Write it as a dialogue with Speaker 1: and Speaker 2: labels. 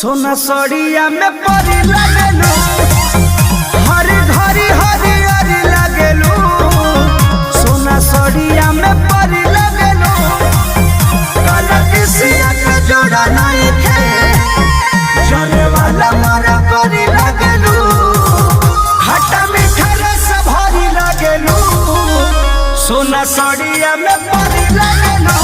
Speaker 1: सोना सड़िया में परी लगेलू, हरी घरी हरी हरी लगेलू। सोना सड़िया में परी लगेलू, काला किसिया का जोड़ा नहीं थे, जले वाला मारा परी लगेलू। खट्टा मीठा रस भरी लगेलू, सोना सड़िया में परी लगेलू।